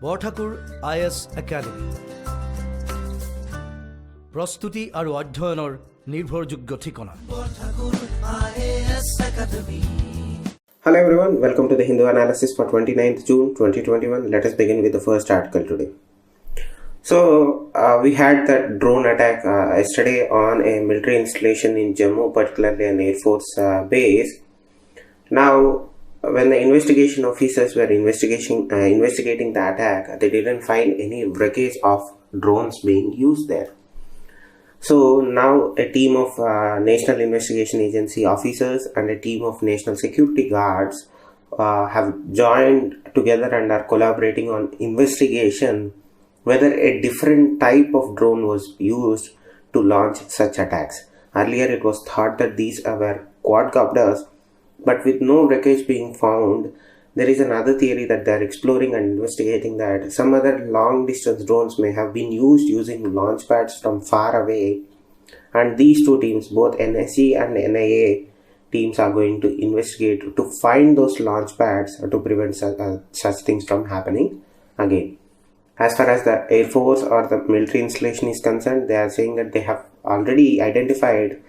Borthakur IAS Academy Prostuti aru Adhyayanor nirbhorjogyo thikona Borthakur IAS Academy. Hello everyone, welcome to the Hindu analysis for 29th June 2021. Let us begin with the first article today. So we had that drone attack yesterday on a military installation in Jammu, particularly an Air Force base. Now, when the investigation officers were investigating the attack, they didn't find any wreckage of drones being used there. So now a team of National Investigation Agency officers and a team of National Security Guards have joined together and are collaborating on investigation whether a different type of drone was used to launch such attacks. Earlier it was thought that these were quadcopters, but with no wreckage being found, there is another theory that they are exploring and investigating that some other long distance drones may have been used using launch pads from far away, and these two teams, both NSE and NIA teams, are going to investigate to find those launch pads to prevent such things from happening again. As far as the Air Force or the military installation is concerned, they are saying that they have already identified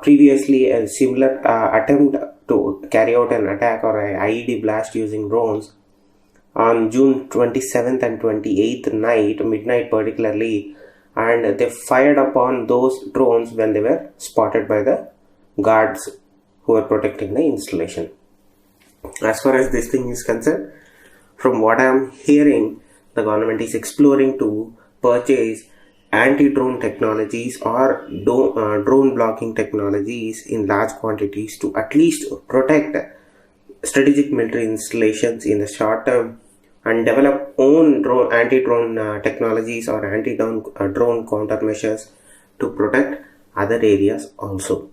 previously a similar attempt to carry out an attack or an IED blast using drones on June 27th and 28th midnight particularly, and they fired upon those drones when they were spotted by the guards who were protecting the installation. As far as this thing is concerned, from what I am hearing, the government is exploring to purchase anti-drone technologies or drone blocking technologies in large quantities to at least protect strategic military installations in the short term and develop own anti-drone technologies or anti-drone countermeasures to protect other areas also.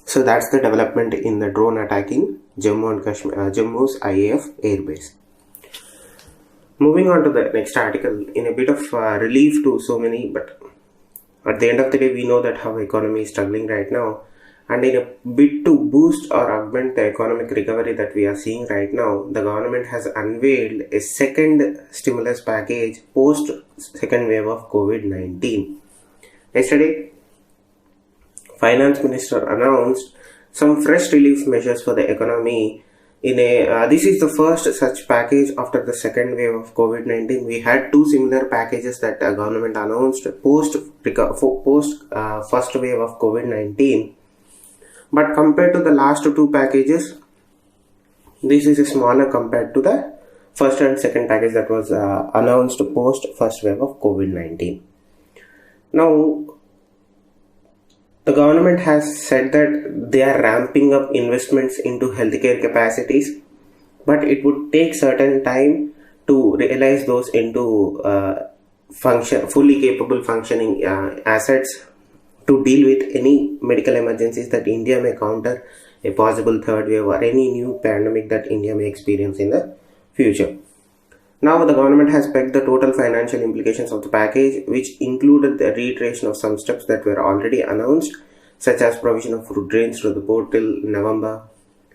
So that's the development in the drone attack in Jammu's IAF airbase. Moving on to the next article, in a bit of relief to so many, but at the end of the day, we know that how economy is struggling right now, and in a bit to boost or augment the economic recovery that we are seeing right now, the government has unveiled a second stimulus package post second wave of COVID-19. Yesterday, Finance Minister announced some fresh relief measures for the economy. This is the first such package after the second wave of COVID-19. We had two similar packages that the government announced post first wave of COVID-19. But compared to the last two packages, this is smaller compared to the first and second package that was announced post first wave of COVID-19. Now, the government has said that they are ramping up investments into healthcare capacities, but it would take certain time to realize those into fully capable functioning assets to deal with any medical emergencies that India may counter, a possible third wave or any new pandemic that India may experience in the future. Now the government has pegged the total financial implications of the package, which included the reiteration of some steps that were already announced, such as provision of food grains to the port till November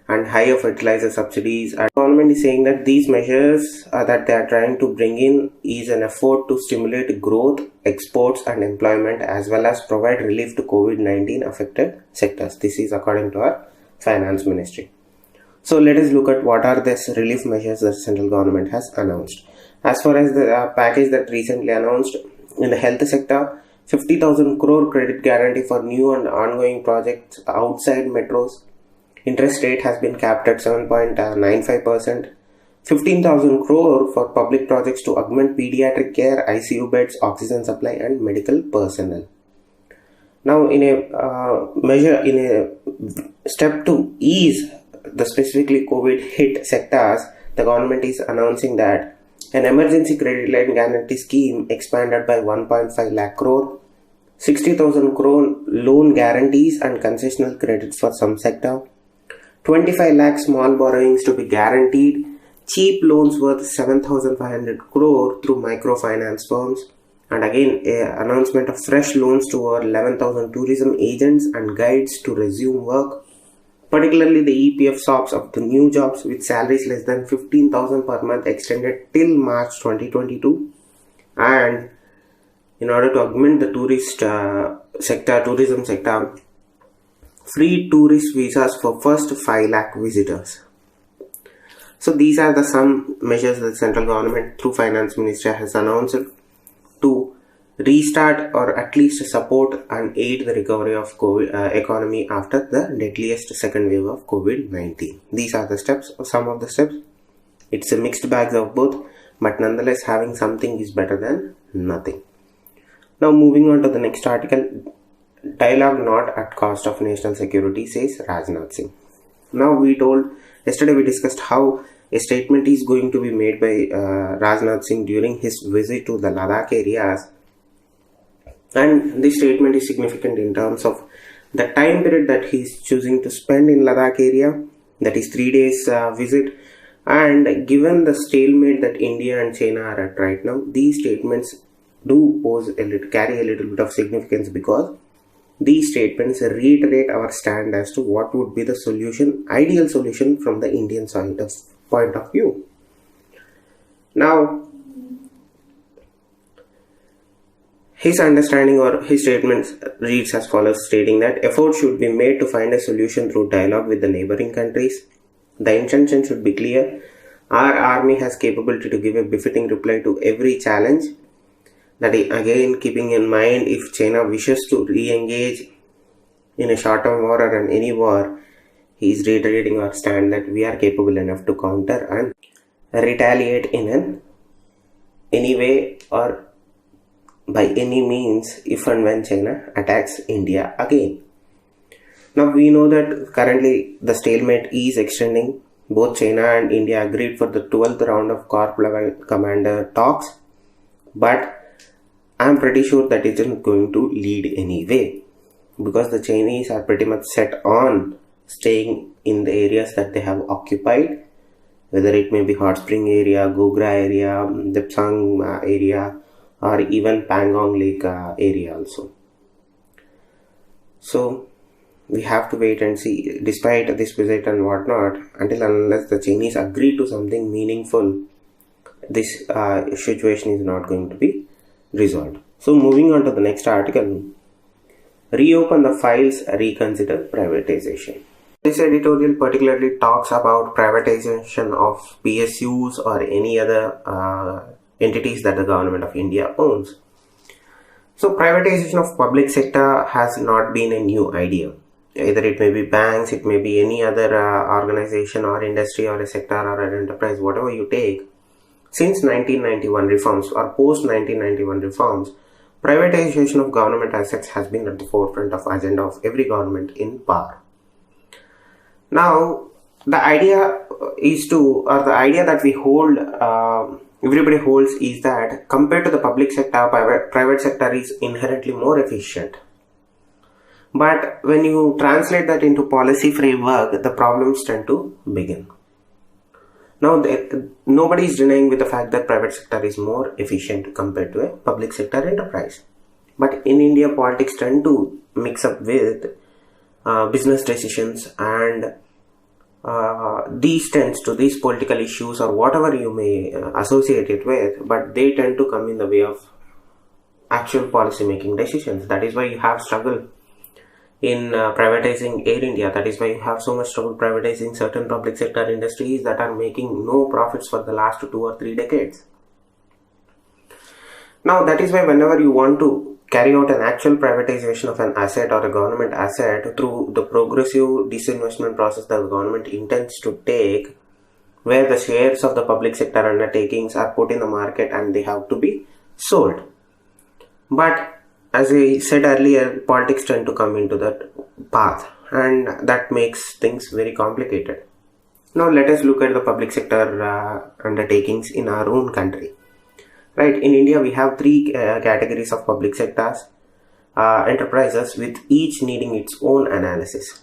and higher fertilizer subsidies. And the government is saying that these measures that they are trying to bring in is an effort to stimulate growth, exports and employment, as well as provide relief to COVID-19 affected sectors. This is according to our Finance Ministry. So let us look at what are these relief measures that the central government has announced. As far as the package that recently announced in the health sector, 50,000 crore credit guarantee for new and ongoing projects outside metros. Interest rate has been capped at 7.95%. 15,000 crore for public projects to augment pediatric care, ICU beds, oxygen supply and medical personnel. Now, in a step to ease the specifically COVID hit sectors, the government is announcing that an emergency credit line guarantee scheme expanded by 1.5 lakh crore, 60,000 crore loan guarantees and concessional credits for some sector, 25 lakh small borrowings to be guaranteed, cheap loans worth 7,500 crore through microfinance firms, and again an announcement of fresh loans to over 11,000 tourism agents and guides to resume work, particularly the EPF jobs of the new jobs with salaries less than 15,000 per month extended till March 2022. And in order to augment the tourism sector, free tourist visas for first 5 lakh visitors. So these are the some measures that the central government through Finance Minister has announced to restart or at least support and aid the recovery of economy after the deadliest second wave of COVID-19. These are the steps, or some of the steps. It's a mixed bag of both, but nonetheless having something is better than nothing. Now moving on to the next article, dialogue not at cost of national security, says Rajnath Singh. Now yesterday we discussed how a statement is going to be made by Rajnath Singh during his visit to the Ladakh areas. And this statement is significant in terms of the time period that he is choosing to spend in Ladakh area, that is 3 days visit. And given the stalemate that India and China are at right now, these statements do carry a little bit of significance, because these statements reiterate our stand as to what would be the solution, ideal solution from the Indian point of view. Now, his understanding or his statements reads as follows, stating that efforts should be made to find a solution through dialogue with the neighboring countries. The intention should be clear. Our army has capability to give a befitting reply to every challenge. That is, again, keeping in mind, if China wishes to re-engage in a short-term war or in any war, he is reiterating our stand that we are capable enough to counter and retaliate in any way or by any means if and when China attacks India again. Now we know that currently the stalemate is extending. Both China and India agreed for the 12th round of corp level commander talks, but I am pretty sure that it isn't going to lead anyway, because the Chinese are pretty much set on staying in the areas that they have occupied, whether it may be Hot Spring area, Gogra area, Depsang area, or even Pangong Lake area also. So we have to wait and see, despite this visit and whatnot, until unless the Chinese agree to something meaningful, this situation is not going to be resolved. So moving on to the next article, reopen the files, reconsider privatization. This editorial particularly talks about privatization of PSUs or any other entities that the government of India owns. So privatization of public sector has not been a new idea. Either it may be banks, it may be any other organization or industry or a sector or an enterprise, whatever you take. Since 1991 reforms or post 1991 reforms, privatization of government assets has been at the forefront of agenda of every government in power. Now, the idea that we hold, everybody holds, is that compared to the public sector, private sector is inherently more efficient. But when you translate that into policy framework, the problems tend to begin. Now, nobody is denying with the fact that private sector is more efficient compared to a public sector enterprise. But in India, politics tend to mix up with business decisions, and these political issues or whatever you may associate it with, but they tend to come in the way of actual policy making decisions. That is why you have struggle in privatizing Air India. That is why you have so much trouble privatizing certain public sector industries that are making no profits for the last 2 or 3 decades. Now that is why whenever you want to carry out an actual privatization of an asset or a government asset through the progressive disinvestment process that the government intends to take, where the shares of the public sector undertakings are put in the market and they have to be sold. But as I said earlier, politics tend to come into that path, and that makes things very complicated. Now let us look at the public sector undertakings in our own country. Right, in India we have 3 categories of public sectors enterprises, with each needing its own analysis.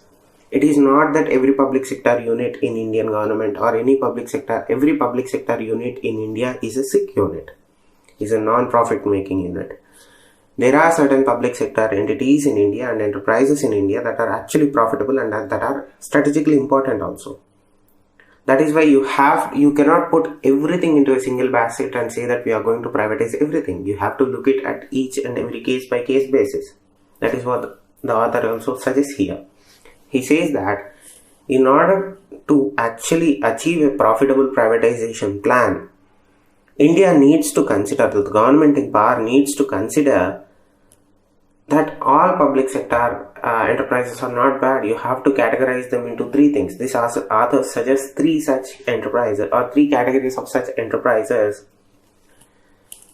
It is not that every public sector unit in Indian government or every public sector unit in India is a sick unit, is a non-profit making unit. there are certain public sector entities in India and enterprises in India that are actually profitable and that are strategically important also. That is why you cannot put everything into a single basket and say that we are going to privatize everything. You have to look at each and every case by case basis. That is what the author also suggests here. He says that in order to actually achieve a profitable privatization plan, India needs to consider, the government in power needs to consider that all public sector enterprises are not bad. You have to categorize them into three things. This author suggests three such enterprises or three categories of such enterprises,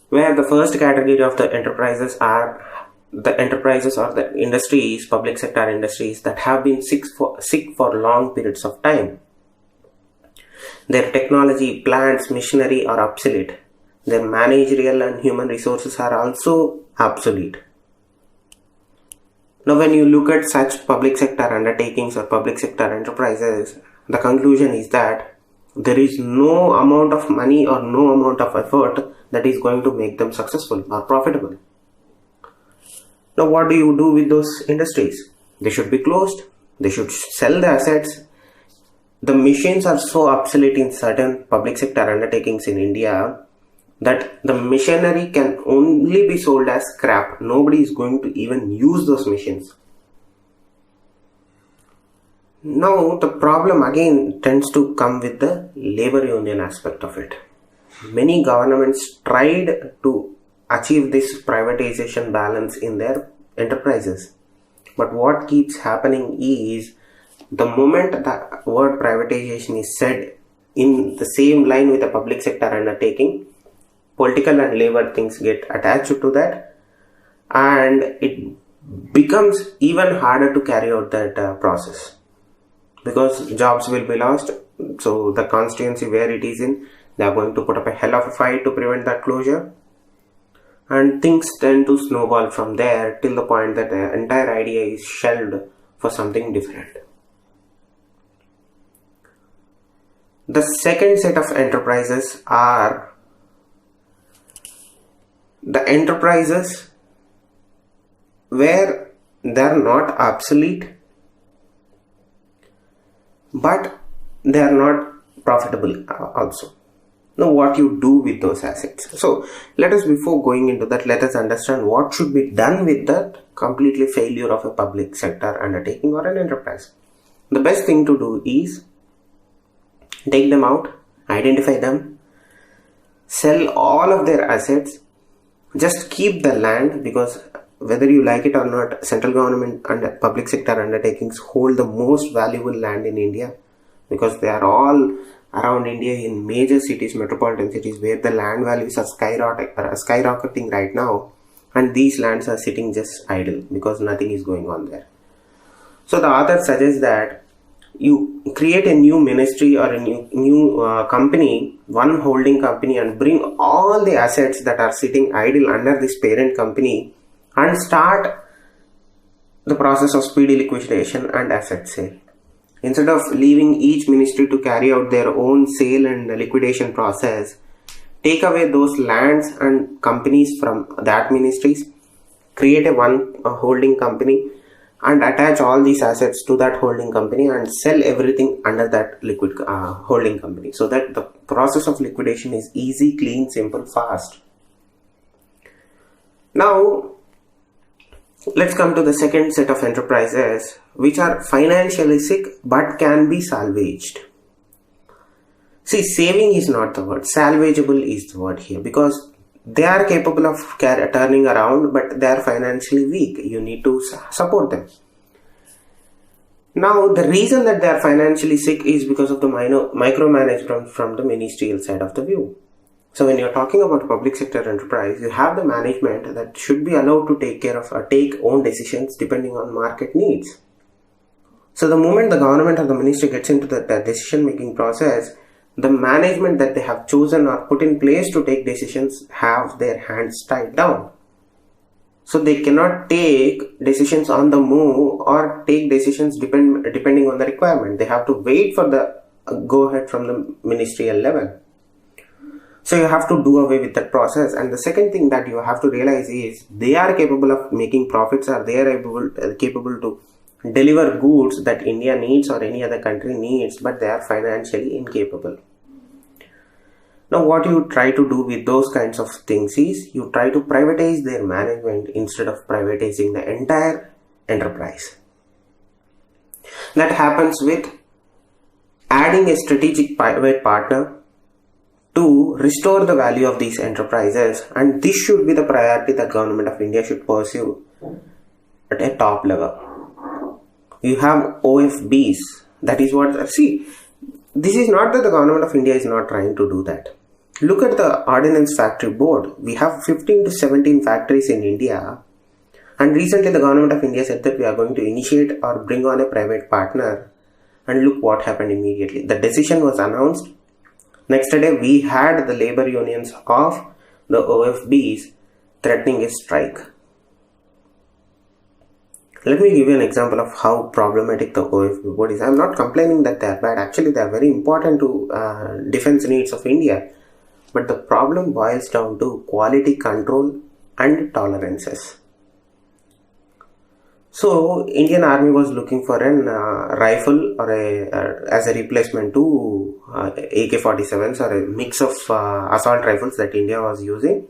where the first category of the enterprises are the enterprises or the industries, public sector industries that have been sick for long periods of time. Their technology, plants, machinery are obsolete. Their managerial and human resources are also obsolete. Now, when you look at such public sector undertakings or public sector enterprises, the conclusion is that there is no amount of money or no amount of effort that is going to make them successful or profitable. Now, what do you do with those industries? They should be closed. They should sell the assets. The machines are so obsolete in certain public sector undertakings in India that the machinery can only be sold as scrap. Nobody is going to even use those machines. Now, the problem again tends to come with the labor union aspect of it. Many governments tried to achieve this privatization balance in their enterprises. But what keeps happening is, the moment the word privatization is said in the same line with a public sector undertaking, political and labor things get attached to that, and it becomes even harder to carry out that process, because jobs will be lost. So the constituency where it is in, they are going to put up a hell of a fight to prevent that closure, and things tend to snowball from there till the point that the entire idea is shelved for something different. The second set of enterprises are the enterprises where they are not obsolete, but they are not profitable also. Now, what you do with those assets? So, let us, before going into that, let us understand what should be done with that completely failure of a public sector undertaking or an enterprise. The best thing to do is take them out, identify them, sell all of their assets, just keep the land, because whether you like it or not, central government and public sector undertakings hold the most valuable land in India, because they are all around India in major cities, metropolitan cities, where the land values are skyrocketing right now, and these lands are sitting just idle because nothing is going on there. So the author suggests that you create a new ministry or a new company, one holding company, and bring all the assets that are sitting idle under this parent company and start the process of speedy liquidation and asset sale. Instead of leaving each ministry to carry out their own sale and liquidation process, take away those lands and companies from that ministries, create a holding company, and attach all these assets to that holding company and sell everything under that liquid holding company, so that the process of liquidation is easy, clean, simple, fast. Now, let's come to the second set of enterprises, which are financially sick but can be salvaged. See, saving is not the word, salvageable is the word here, because they are capable of turning around, but they are financially weak. You need to support them. Now, the reason that they are financially sick is because of the micromanagement from the ministerial side of the view. So when you're talking about public sector enterprise, you have the management that should be allowed to take care of or take own decisions depending on market needs. So the moment the government or the ministry gets into the decision making process, the management that they have chosen or put in place to take decisions have their hands tied down. So they cannot take decisions on the move or take decisions depending on the requirement. They have to wait for the go ahead from the ministerial level. So you have to do away with that process. And the second thing that you have to realize is they are capable of making profits, or they are capable to deliver goods that India needs or any other country needs, but they are financially incapable. Now what you try to do with those kinds of things is you try to privatize their management instead of privatizing the entire enterprise. That happens with adding a strategic private partner to restore the value of these enterprises, and this should be the priority the government of India should pursue at a top level. You have OFBs, that is what, see, this is not that the government of India is not trying to do that. Look at the Ordnance Factory Board. We have 15 to 17 factories in India, and recently the government of India said that we are going to initiate or bring on a private partner, and look what happened immediately. The decision was announced. Next day we had the labor unions of the OFBs threatening a strike. Let me give you an example of how problematic the OFB board is. I am not complaining that they are bad. Actually, they are very important to defense needs of India. But the problem boils down to quality control and tolerances. So, Indian Army was looking for an rifle or as a replacement to AK-47s, or a mix of assault rifles that India was using.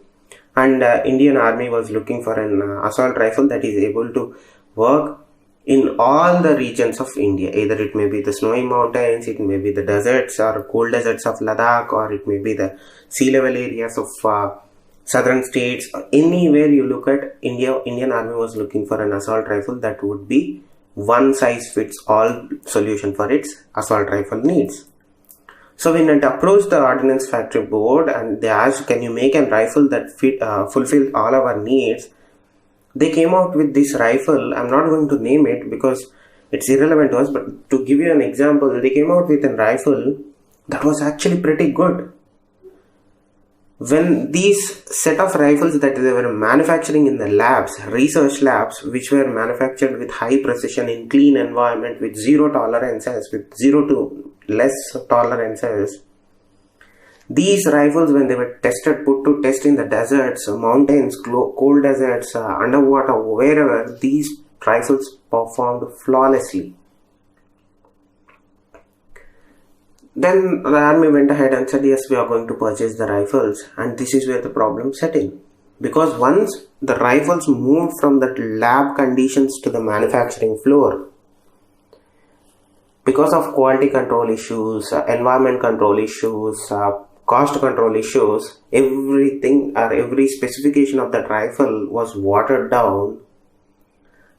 And Indian Army was looking for an assault rifle that is able to work in all the regions of India. Either it may be the snowy mountains, it may be the deserts or cool deserts of Ladakh, or it may be the sea level areas of southern states. Anywhere you look at India, Indian Army was looking for an assault rifle that would be one size fits all solution for its assault rifle needs. So when it approached the Ordnance Factory Board and they asked, can you make a rifle that fulfill all our needs? They came out with this rifle. I'm not going to name it because it's irrelevant to us, but to give you an example, they came out with a rifle that was actually pretty good. When these set of rifles that they were manufacturing in the labs, research labs, which were manufactured with high precision in clean environment with zero tolerances, with zero to less tolerances, these rifles, when they were tested, put to test in the deserts, mountains, cold deserts, underwater, wherever, these rifles performed flawlessly. Then the army went ahead and said, yes, we are going to purchase the rifles, and this is where the problem set in. Because once the rifles moved from the lab conditions to the manufacturing floor, because of quality control issues, environment control issues, cost control issues, everything or every specification of that rifle was watered down,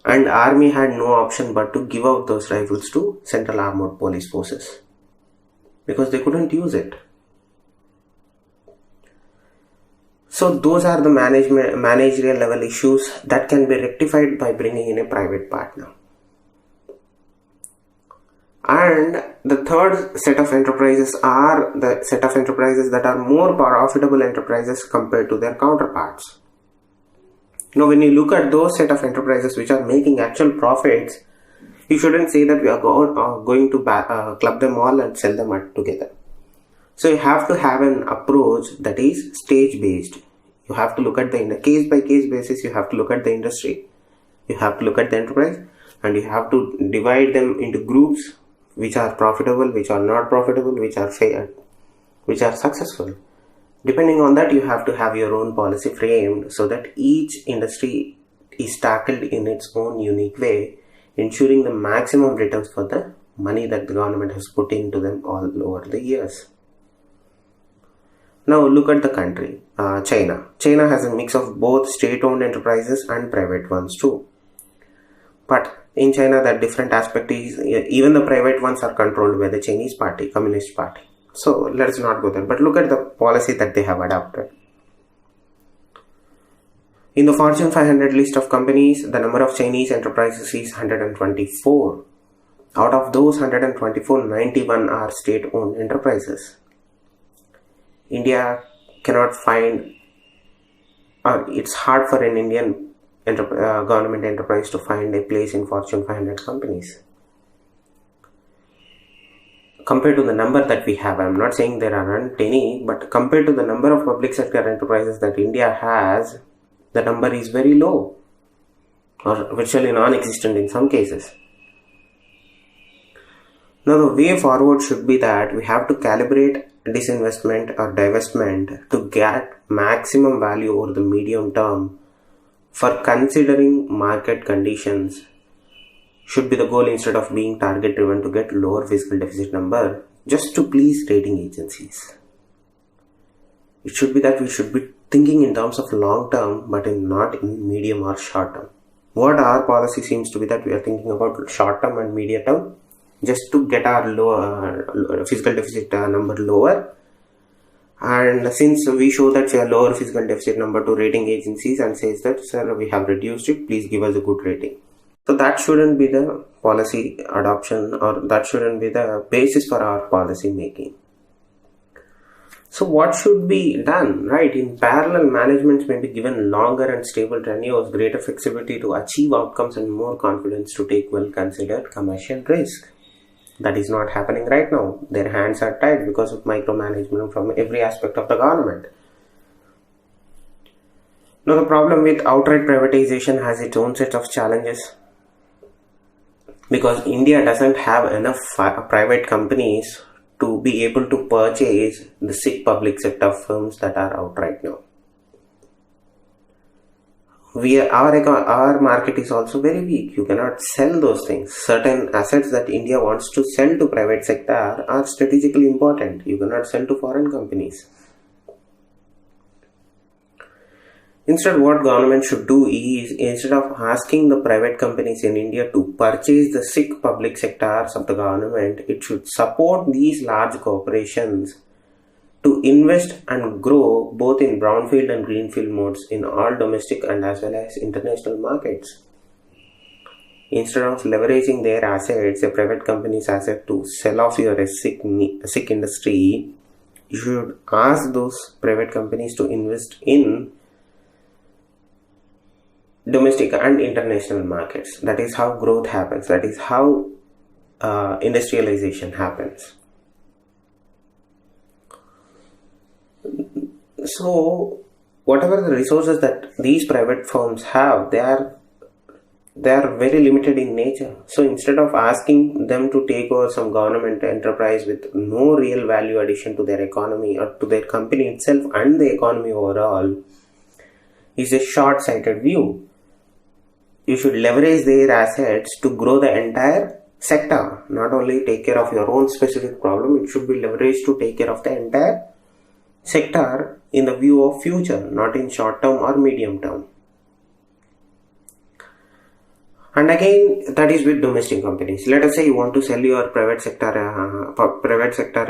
and army had no option but to give out those rifles to Central Armored Police Forces because they couldn't use it. So those are the managerial level issues that can be rectified by bringing in a private partner. And the third set of enterprises are the set of enterprises that are more profitable enterprises compared to their counterparts. Now, when you look at those set of enterprises which are making actual profits, you shouldn't say that we are going to club them all and sell them together. So you have to have an approach that is stage based. You have to look at the case by case basis. You have to look at the industry. You have to look at the enterprise, and you have to divide them into groups which are profitable, which are not profitable, which are fair, which are successful. Depending on that, you have to have your own policy framed so that each industry is tackled in its own unique way, ensuring the maximum returns for the money that the government has put into them all over the years. Now look at the country, China. China has a mix of both state-owned enterprises and private ones too. But in China, that different aspect is even the private ones are controlled by the Chinese party, Communist Party. So let's not go there. But look at the policy that they have adopted. In the Fortune 500 list of companies, the number of Chinese enterprises is 124. Out of those 124, 91 are state-owned enterprises. India cannot find, or it's hard for an Indian government enterprise to find a place in Fortune 500 companies. compared to the number that we have. I'm not saying there aren't any, but compared to the number of public sector enterprises that India has, the number is very low or virtually non-existent in some cases. Now the way forward should be that we have to calibrate disinvestment or divestment to get maximum value over the medium term for considering market conditions should be the goal, instead of being target driven to get lower fiscal deficit number just to please rating agencies. It should be that we should be thinking in terms of long term, but not in medium or short term. What our policy seems to be that we are thinking about short term and medium term just to get our lower fiscal deficit number lower. And since we show that we are lower fiscal deficit number to rating agencies and says that, sir, we have reduced it, please give us a good rating. So that shouldn't be the policy adoption, or that shouldn't be the basis for our policy making. So what should be done, right? In parallel, managements may be given longer and stable tenures, greater flexibility to achieve outcomes, and more confidence to take well-considered commercial risk. That is not happening right now. Their hands are tied because of micromanagement from every aspect of the government. Now the problem with outright privatization has its own set of challenges, because India doesn't have enough private companies to be able to purchase the sick public sector firms that are out right now. Our market is also very weak. You cannot sell those things. Certain assets that India wants to sell to private sector are strategically important. You cannot sell to foreign companies. Instead, what government should do is, instead of asking the private companies in India to purchase the sick public sectors of the government, it should support these large corporations to invest and grow both in brownfield and greenfield modes in all domestic and as well as international markets. Instead of leveraging their assets, a private company's asset, to sell off your sick industry, you should ask those private companies to invest in domestic and international markets. That is how growth happens. That is how industrialization happens. So whatever the resources that these private firms have, they are very limited in nature. So instead of asking them to take over some government enterprise with no real value addition to their economy or to their company itself and the economy overall, is a short-sighted view. You should leverage their assets to grow the entire sector, not only take care of your own specific problem. It should be leveraged to take care of the entire sector in the view of future, not in short term or medium term. And again, that is with domestic companies. Let us say you want to sell your private sector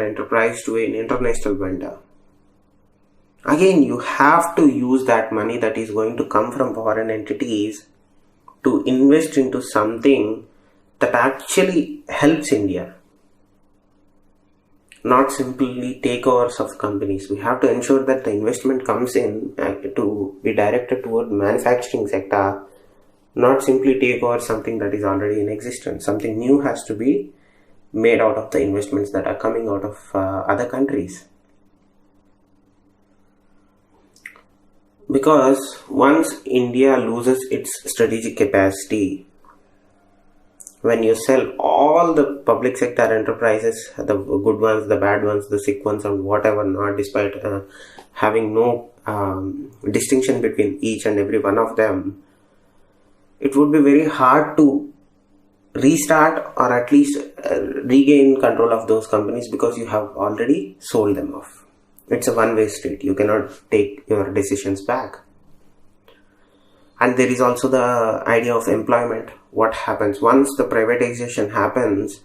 enterprise to an international vendor. Again, you have to use that money that is going to come from foreign entities to invest into something that actually helps India, not simply takeovers of companies. We have to ensure that the investment comes in to be directed toward manufacturing sector, not simply take over something that is already in existence. Something new has to be made out of the investments that are coming out of other countries. Because once India loses its strategic capacity, when you sell all the public sector enterprises, the good ones, the bad ones, the sick ones, and whatever not, despite having no distinction between each and every one of them, it would be very hard to restart or at least regain control of those companies, because you have already sold them off. It's a one-way street. You cannot take your decisions back. And there is also the idea of employment. What happens once the privatization happens?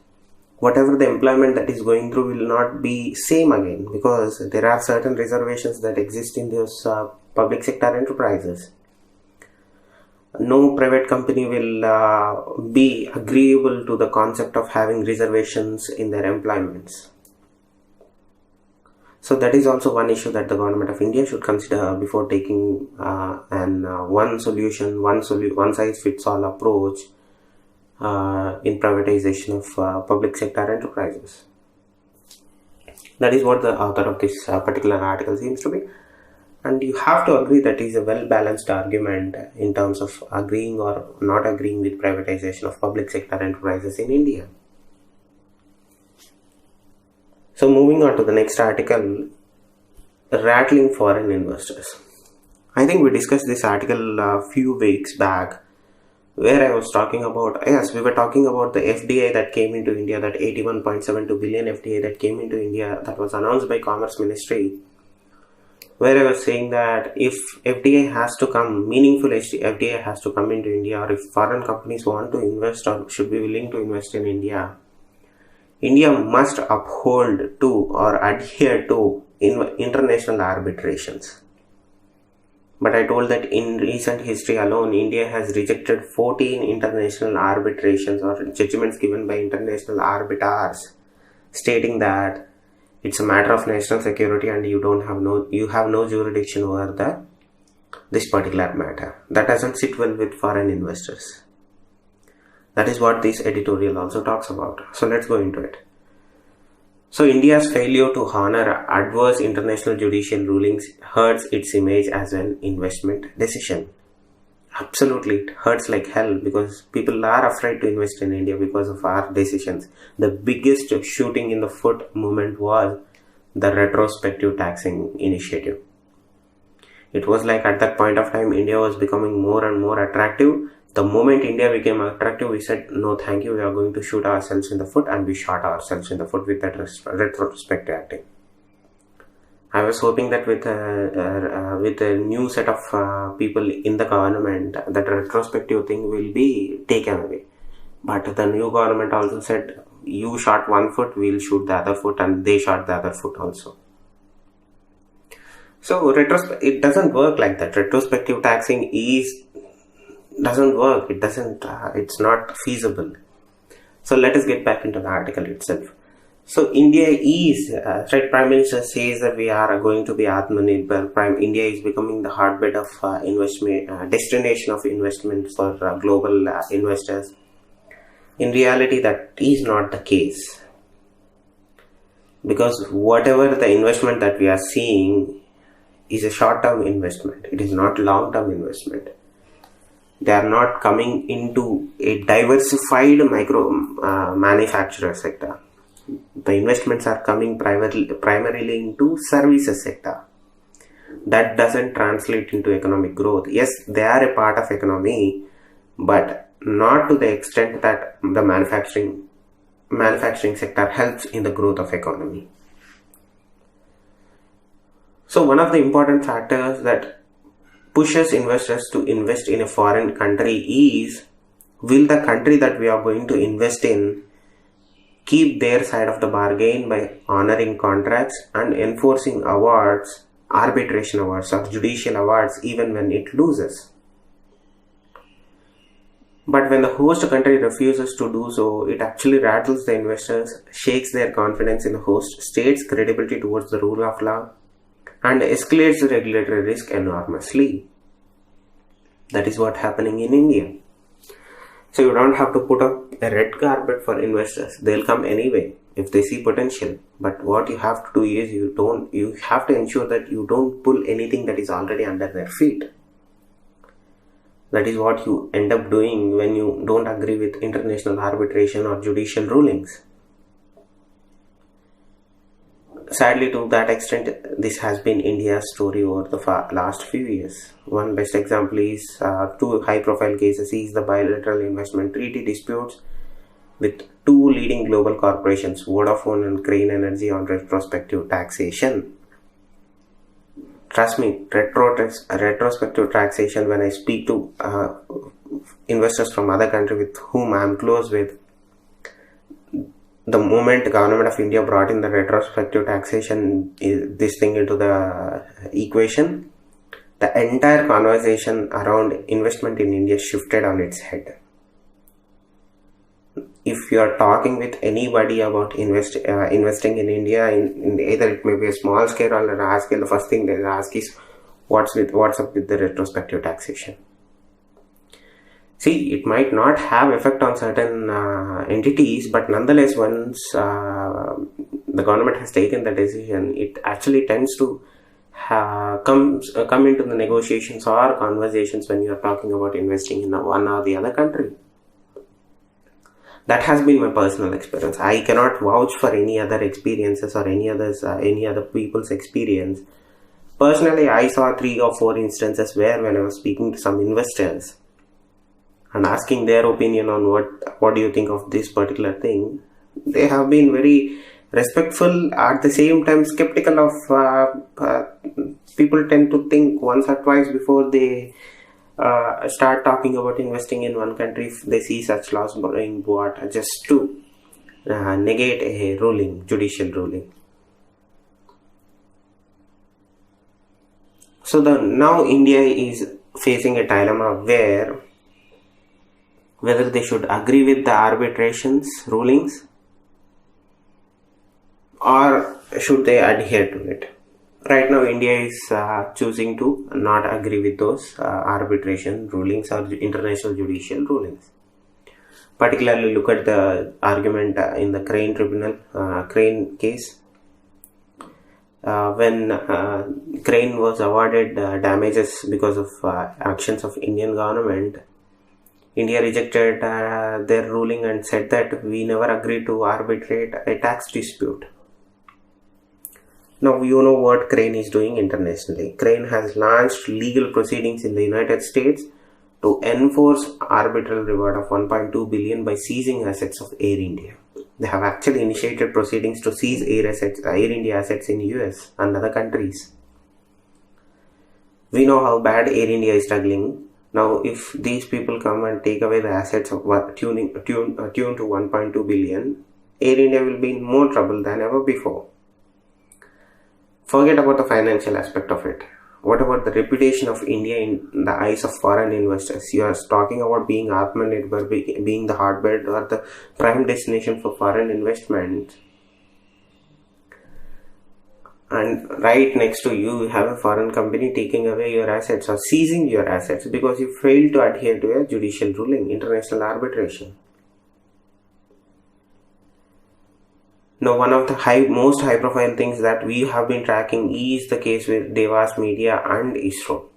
Whatever the employment that is going through will not be same again, because there are certain reservations that exist in those public sector enterprises. No private company will be agreeable to the concept of having reservations in their employments. So that is also one issue that the government of India should consider before taking one size fits all approach in privatization of public sector enterprises. That is what the author of this particular article seems to be. And you have to agree that is a well-balanced argument in terms of agreeing or not agreeing with privatization of public sector enterprises in India. So moving on to the next article, rattling foreign investors. I think we discussed this article a few weeks back, where I was talking about, we were talking about the FDI that came into India, that 81.72 billion FDI that came into India, that was announced by Commerce Ministry, where I was saying that if FDI has to come, meaningful FDI has to come into India, or if foreign companies want to invest or should be willing to invest in India, India must uphold to or adhere to international arbitrations. But I told that in recent history alone, India has rejected 14 international arbitrations or judgments given by international arbiters, stating that it's a matter of national security and you have no jurisdiction over this particular matter. That doesn't sit well with foreign investors. That is what this editorial also talks about. So let's go into it. So India's failure to honor adverse international judicial rulings hurts its image as an investment decision. Absolutely, it hurts like hell because people are afraid to invest in India because of our decisions. The biggest shooting in the foot movement was the retrospective taxing initiative. It was like at that point of time, India was becoming more and more attractive. The moment India became attractive, we said, no thank you, we are going to shoot ourselves in the foot, and we shot ourselves in the foot with that retrospective acting. I was hoping that with a new set of people in the government, that retrospective thing will be taken away. But the new government also said, you shot one foot, we'll shoot the other foot, and they shot the other foot also. So it doesn't work like that. Retrospective taxing doesn't work. It's not feasible. So let us get back into the article itself. So India is, Prime Minister says that we are going to be Atmanirbhar. India is becoming the hotbed of investment, destination of investment for global investors. In reality, that is not the case. Because whatever the investment that we are seeing is a short-term investment. It is not long-term investment. They are not coming into a diversified manufacturer sector. The investments are coming primarily into services sector. That doesn't translate into economic growth. Yes, they are a part of economy, but not to the extent that the manufacturing sector helps in the growth of economy. So one of the important factors that pushes investors to invest in a foreign country is, will the country that we are going to invest in keep their side of the bargain by honoring contracts and enforcing awards, arbitration awards or judicial awards even when it loses. But when the host country refuses to do so, it actually rattles the investors, shakes their confidence in the host state's credibility towards the rule of law, and escalates the regulatory risk enormously. That is what's happening in India. So you don't have to put up a red carpet for investors. They'll come anyway if they see potential. But what you have to do is you have to ensure that you don't pull anything that is already under their feet. That is what you end up doing when you don't agree with international arbitration or judicial rulings. Sadly, to that extent, this has been India's story over the last few years. One best example is two high-profile cases is the bilateral investment treaty disputes with two leading global corporations, Vodafone and Crane Energy, on retrospective taxation. Trust me, retrospective taxation, when I speak to investors from other countries with whom I am close with, the moment the government of India brought in the retrospective taxation, this thing into the equation, the entire conversation around investment in India shifted on its head. If you are talking with anybody about investing in India, in either it may be a small scale or a large scale, the first thing they ask is, what's up with the retrospective taxation? See, it might not have effect on certain entities, but nonetheless, once the government has taken the decision, it actually tends to come into the negotiations or conversations when you are talking about investing in one or the other country. That has been my personal experience. I cannot vouch for any other experiences or any other people's experience. Personally, I saw 3 or 4 instances where when I was speaking to some investors and asking their opinion on what do you think of this particular thing, they have been very respectful, at the same time skeptical of people tend to think once or twice before they start talking about investing in one country if they see such laws being brought just to negate a judicial ruling. So now India is facing a dilemma whether they should agree with the arbitration's rulings or should they adhere to it. Right now India is choosing to not agree with those arbitration rulings or international judicial rulings. Particularly look at the argument in the Crane case. When Crane was awarded damages because of actions of Indian government, India rejected their ruling and said that we never agreed to arbitrate a tax dispute. Now you know what Crane is doing internationally. Crane has launched legal proceedings in the United States to enforce arbitral reward of $1.2 billion by seizing assets of Air India. They have actually initiated proceedings to seize Air India assets in US and other countries. We know how bad Air India is struggling. Now if these people come and take away the assets of tuned to 1.2 billion, Air India will be in more trouble than ever before. Forget about the financial aspect of it. What about the reputation of India in the eyes of foreign investors? You are talking about being Atmanirbhar, being the hotbed or the prime destination for foreign investment. And right next to you have a foreign company taking away your assets or seizing your assets because you failed to adhere to a judicial ruling, international arbitration. Now, one of the most high-profile things that we have been tracking is the case with Devas Media and ISRO.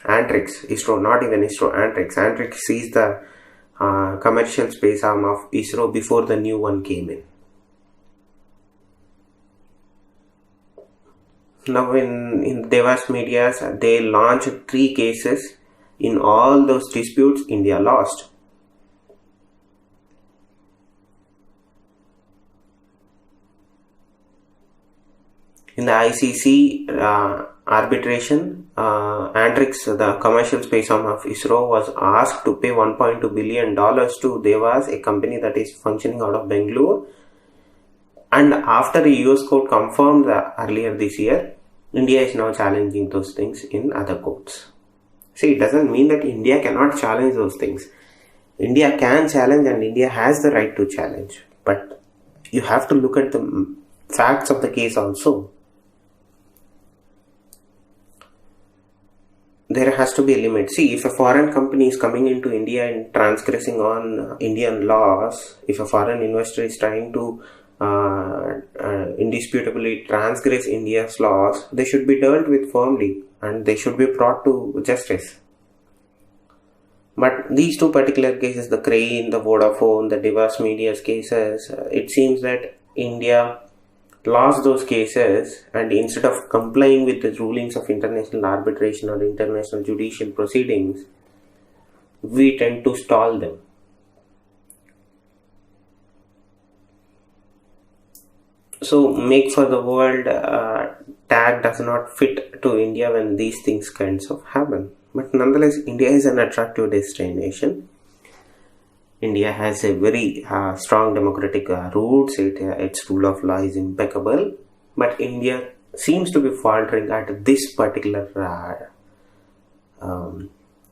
Antrix, ISRO, not even ISRO, Antrix. Antrix is the commercial space arm of ISRO before the new one came in. Now, in Devas Media, they launched 3 cases. In all those disputes, India lost. In the ICC arbitration, Antrix, the commercial space arm of ISRO, was asked to pay $1.2 billion to Devas, a company that is functioning out of Bangalore. And after the US court confirmed earlier this year, India is now challenging those things in other courts. See, it doesn't mean that India cannot challenge those things. India can challenge and India has the right to challenge. But you have to look at the facts of the case also. There has to be a limit. See, if a foreign company is coming into India and transgressing on Indian laws, if a foreign investor is trying to indisputably transgress India's laws, they should be dealt with firmly and they should be brought to justice. But these 2 particular cases, the Crane, the Vodafone, the Devas Media's cases, it seems that India lost those cases, and instead of complying with the rulings of international arbitration or international judicial proceedings, we tend to stall them. So, make for the world tag does not fit to India when these things kinds of happen. But nonetheless, India is an attractive destination. India has a very strong democratic roots. Its rule of law is impeccable. But India seems to be faltering at this particular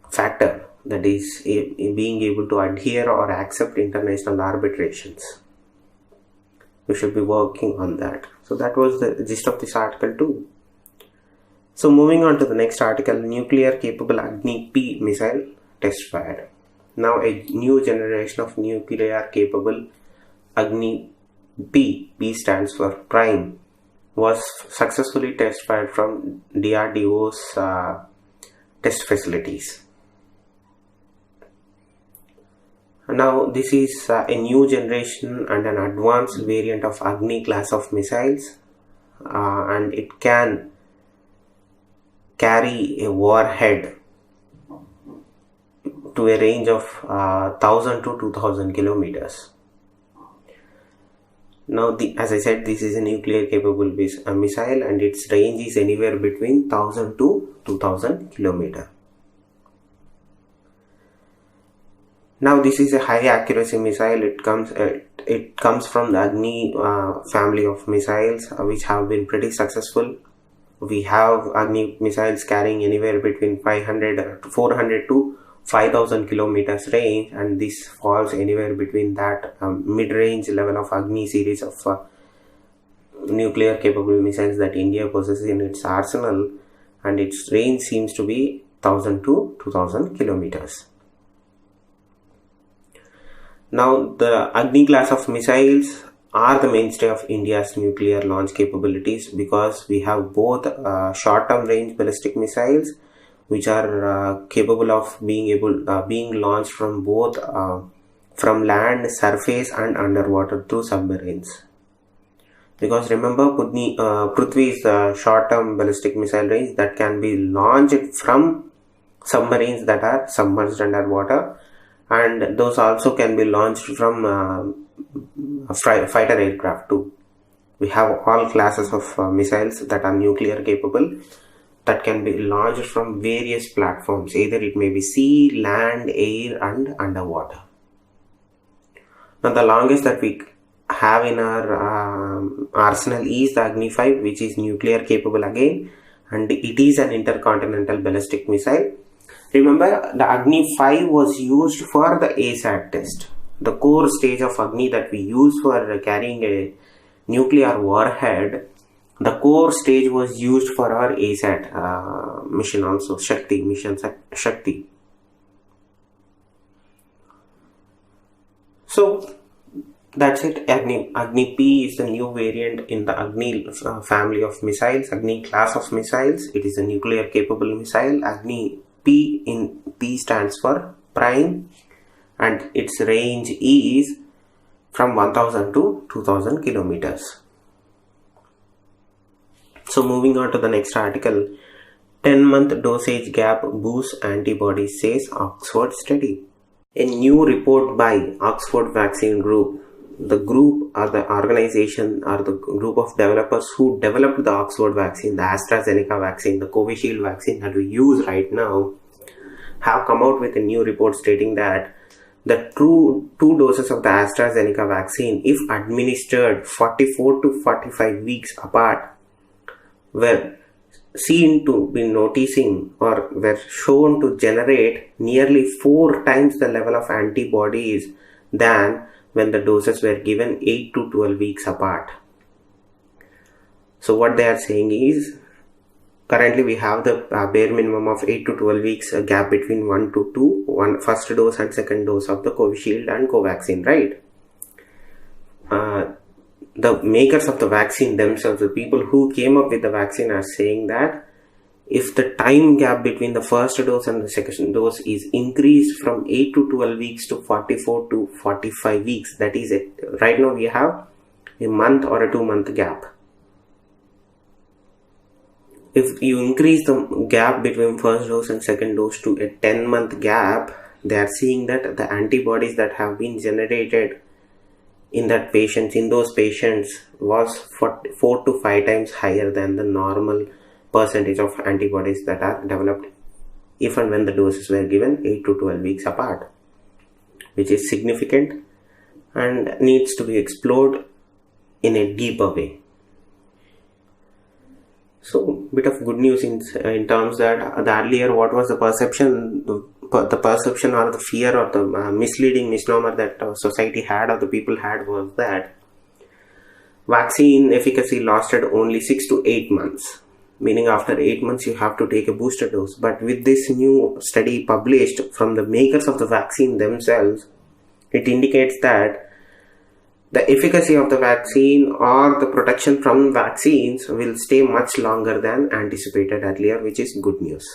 factor, that is being able to adhere or accept international arbitrations. We should be working on that. So that was the gist of this article too. So moving on to the next article, nuclear capable Agni P missile test fired. Now a new generation of nuclear capable Agni P stands for prime, was successfully test-fired from DRDO's test facilities. Now this is a new generation and an advanced variant of Agni class of missiles, and it can carry a warhead to a range of 1000 to 2000 kilometers. Now, as I said, this is a nuclear capable missile, and its range is anywhere between 1000 to 2000 kilometers. Now, this is a high accuracy missile. It comes from the Agni family of missiles, which have been pretty successful. We have Agni missiles carrying anywhere between 400 to 5000 kilometers range, and this falls anywhere between that mid-range level of Agni series of nuclear capable missiles that India possesses in its arsenal, and its range seems to be 1000 to 2000 kilometers. Now, the Agni class of missiles are the mainstay of India's nuclear launch capabilities, because we have both short-term range ballistic missiles, which are capable of being launched from both from land, surface, and underwater through submarines. Because remember, Prithvi is the short-term ballistic missile range that can be launched from submarines that are submerged underwater, and those also can be launched from fighter aircraft too. We have all classes of missiles that are nuclear capable, that can be launched from various platforms. Either it may be sea, land, air, and underwater. Now, the longest that we have in our arsenal is the Agni 5, which is nuclear capable again, and it is an intercontinental ballistic missile. Remember, the Agni 5 was used for the ASAT test. The core stage of Agni that we use for carrying a nuclear warhead, the core stage was used for our ASAT mission also, mission Shakti. So that's it. Agni P is the new variant in the Agni family of missiles, Agni class of missiles. It is a nuclear capable missile. Agni P stands for prime, and its range is from 1000 to 2000 kilometers. So moving on to the next article, 10-month dosage gap boosts antibodies, says Oxford study. A new report by Oxford Vaccine Group. The group or the organization or the group of developers who developed the Oxford vaccine, the AstraZeneca vaccine, the Covishield vaccine that we use right now, have come out with a new report stating that the two doses of the AstraZeneca vaccine, if administered 44 to 45 weeks apart, were seen to be noticing or were shown to generate nearly 4 times the level of antibodies than when the doses were given 8 to 12 weeks apart. So what they are saying is, currently we have the bare minimum of 8 to 12 weeks gap between 1 to 2, first dose and second dose of the Covishield and Covaxin, right? The makers of the vaccine themselves, the people who came up with the vaccine, are saying that if the time gap between the first dose and the second dose is increased from 8 to 12 weeks to 44 to 45 weeks, that is it. Right now we have a month or a 2-month gap. If you increase the gap between first dose and second dose to a 10-month gap, they are seeing that the antibodies that have been generated in those patients was 4 to 5 times higher than the normal percentage of antibodies that are developed if and when the doses were given 8 to 12 weeks apart, which is significant and needs to be explored in a deeper way. So, bit of good news in terms that the earlier, what was the perception or the fear or the misleading misnomer that society had or the people had was that vaccine efficacy lasted only 6 to 8 months, meaning after 8 months you have to take a booster dose. But with this new study published from the makers of the vaccine themselves, it indicates that the efficacy of the vaccine or the protection from vaccines will stay much longer than anticipated earlier, which is good news.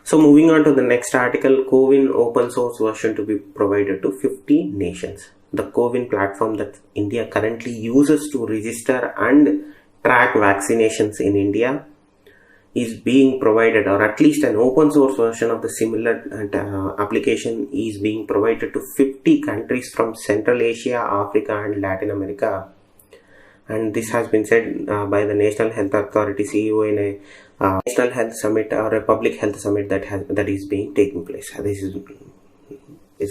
So moving on to the next article, CoWIN open source version to be provided to 50 nations. The CoWIN platform that India currently uses to register and track vaccinations in India is being provided, or at least an open source version of the similar application is being provided to 50 countries from Central Asia, Africa and Latin America. And this has been said by the National Health Authority CEO in a National Health Summit or a public health summit that is being taking place. This is a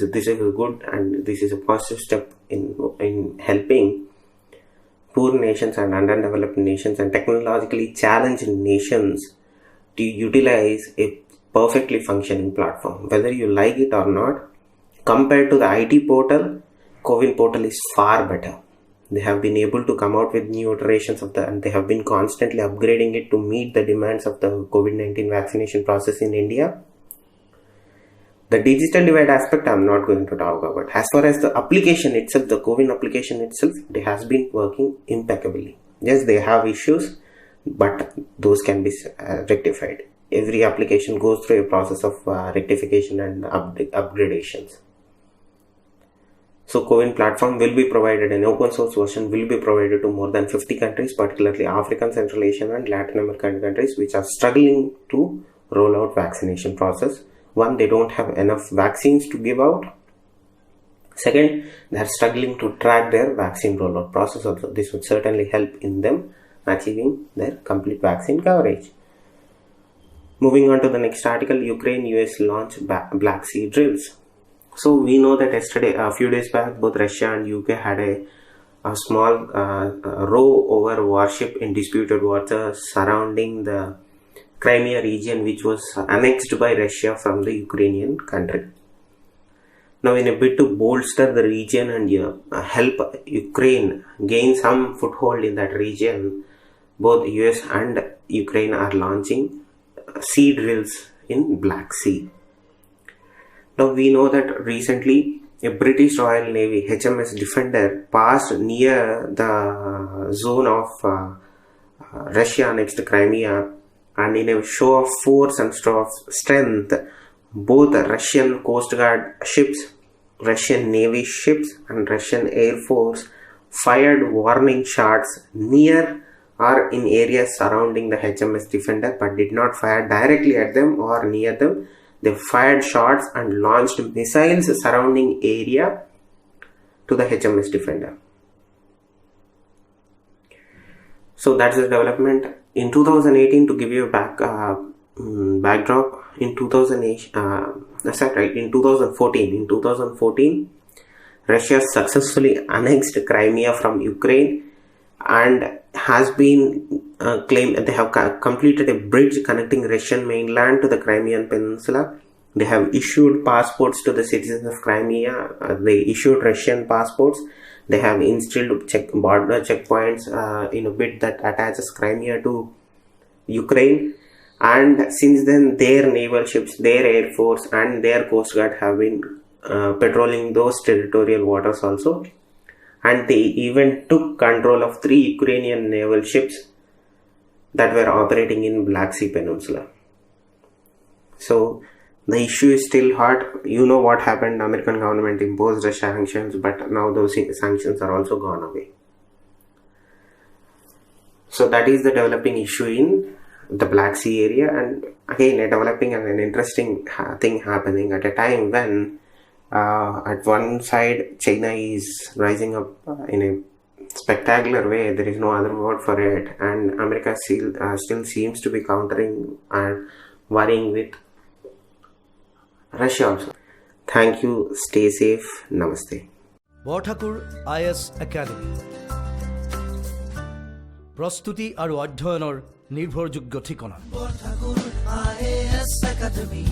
good and this is a positive step in helping poor nations and underdeveloped nations and technologically challenged nations to utilize a perfectly functioning platform. Whether you like it or not, compared to the IT portal, CoWIN portal is far better. They have been able to come out with new iterations of and they have been constantly upgrading it to meet the demands of the COVID-19 vaccination process in India. The digital divide aspect I'm not going to talk about. As far as the application itself, the CoWIN application itself, it has been working impeccably. Yes, they have issues, but those can be rectified. Every application goes through a process of rectification and upgradations. So CoWIN platform will be provided, an open source version will be provided to more than 50 countries, particularly African, Central Asian and Latin American countries which are struggling to roll out vaccination process. One, they don't have enough vaccines to give out. Second, they are struggling to track their vaccine rollout process also. This would certainly help in them achieving their complete vaccine coverage. Moving on to the next article, Ukraine-US launch Black Sea drills. So we know that yesterday, a few days back, both Russia and UK had a small row over warship in disputed waters surrounding the Crimea region, which was annexed by Russia from the Ukrainian country. Now, in a bid to bolster the region and help Ukraine gain some foothold in that region, both US and Ukraine are launching sea drills in Black Sea. Now, we know that recently a British Royal Navy HMS Defender passed near the zone of Russia annexed Crimea, and in a show of force and show of strength, both Russian Coast Guard ships, Russian Navy ships and Russian Air Force fired warning shots near or in areas surrounding the HMS Defender, but did not fire directly at them or near them. They fired shots and launched missiles surrounding area to the HMS Defender. So that's the development. In 2018, to give you a backdrop, in 2014, Russia successfully annexed Crimea from Ukraine and has been claimed they have completed a bridge connecting Russian mainland to the Crimean Peninsula. They have issued passports to the citizens of Crimea. They issued Russian passports. They have installed border checkpoints in a bit that attaches Crimea to Ukraine. And since then, their naval ships, their air force and their coast guard have been patrolling those territorial waters also. And they even took control of 3 Ukrainian naval ships that were operating in Black Sea Peninsula. So the issue is still hot. You know what happened. American government imposed the sanctions, but now those sanctions are also gone away. So that is the developing issue in the Black Sea area, and again a developing and an interesting thing happening at a time when at one side China is rising up in a spectacular way. There is no other word for it, and America still seems to be countering and worrying with Russia also. Thank you. Stay safe. Namaste. Borthakur IAS Academy. প্রস্তুতি আৰু অধ্যয়নৰ নিৰ্ভৰযোগ্য ঠিকনা। Borthakur IAS Academy.